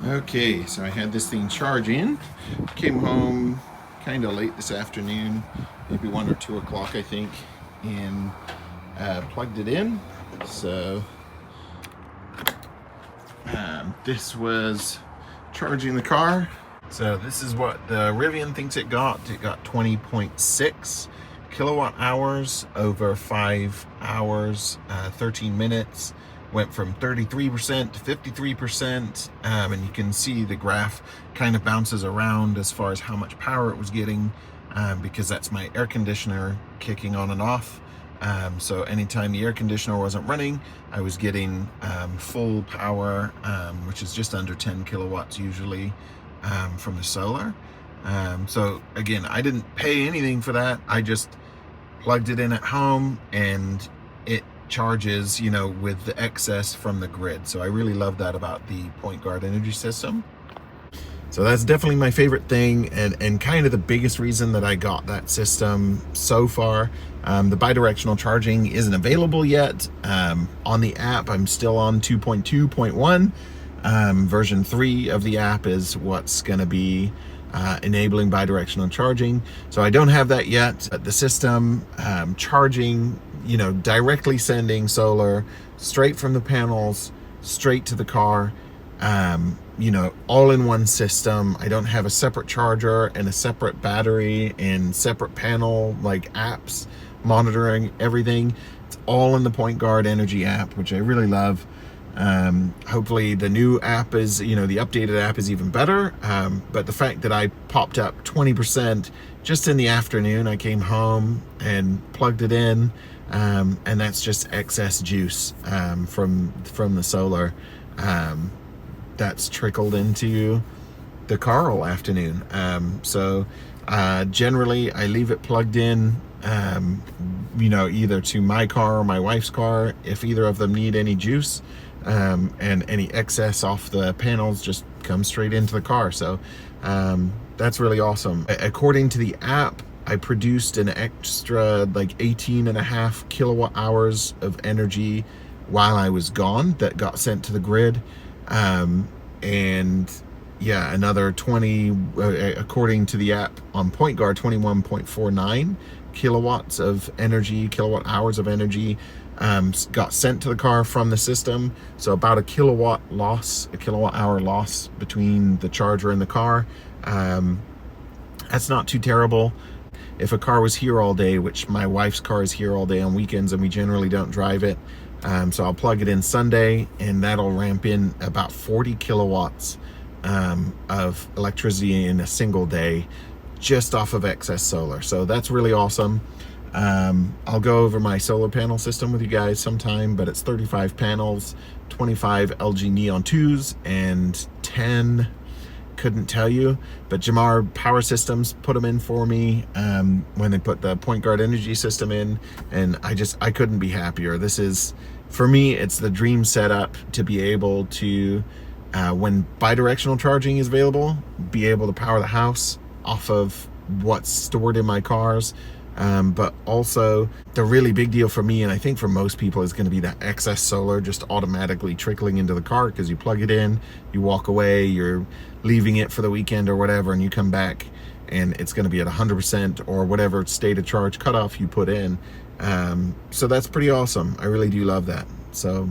Okay, so I had this thing charging. Came home kind of late this afternoon, maybe 1 or 2 o'clock, I think, and plugged it in. So this was charging the car. So this is what the Rivian thinks it got. It got 20.6 kilowatt hours over 5 hours, 13 minutes. Went from 33% to 53%, and you can see the graph kind of bounces around as far as how much power it was getting, because that's my air conditioner kicking on and off. So anytime the air conditioner wasn't running, I was getting full power, which is just under 10 kilowatts usually, from the solar. So again, I didn't pay anything for that. I just plugged it in at home and it charges, with the excess from the grid. So I really love that about the Pointguard Energy system. So that's definitely my favorite thing, and kind of the biggest reason that I got that system so far. The bidirectional charging isn't available yet. On the app, I'm still on 2.2.1. Version 3 of the app is what's going to be enabling bidirectional charging. So I don't have that yet. But the system charging, directly sending solar straight from the panels, straight to the car, all in one system. I don't have a separate charger and a separate battery and separate panel, like apps monitoring everything. It's all in the Pointguard Energy app, which I really love. Hopefully the new app is, the updated app is even better. But the fact that I popped up 20% just in the afternoon, I came home and plugged it in, and that's just excess juice from the solar that's trickled into the car all afternoon. So generally I leave it plugged in, either to my car or my wife's car if either of them need any juice. And any excess off the panels just comes straight into the car. So that's really awesome. According to the app, I produced an extra 18.5 kilowatt hours of energy while I was gone that got sent to the grid. And yeah, another 20, according to the app on Pointguard, 21.49 kilowatts of energy, kilowatt hours of energy got sent to the car from the system. So about a kilowatt hour loss between the charger and the car. That's not too terrible. If a car was here all day, which my wife's car is here all day on weekends and we generally don't drive it, so I'll plug it in Sunday and that'll ramp in about 40 kilowatts of electricity in a single day just off of excess solar. So that's really awesome. I'll go over my solar panel system with you guys sometime, but it's 35 panels, 25 LG Neon 2s, and 10, couldn't tell you, but Jamar Power Systems put them in for me when they put the Pointguard Energy system in, and I couldn't be happier. This is, for me, it's the dream setup to be able to, when bidirectional charging is available, be able to power the house off of what's stored in my cars. But also the really big deal for me, and I think for most people, is going to be that excess solar just automatically trickling into the car, because you plug it in, you walk away, you're leaving it for the weekend or whatever, and you come back and it's going to be at 100% or whatever state of charge cutoff you put in. So that's pretty awesome. I really do love that. So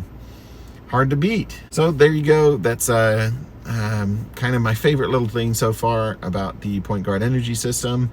hard to beat. So there you go. That's kind of my favorite little thing so far about the Pointguard Energy system.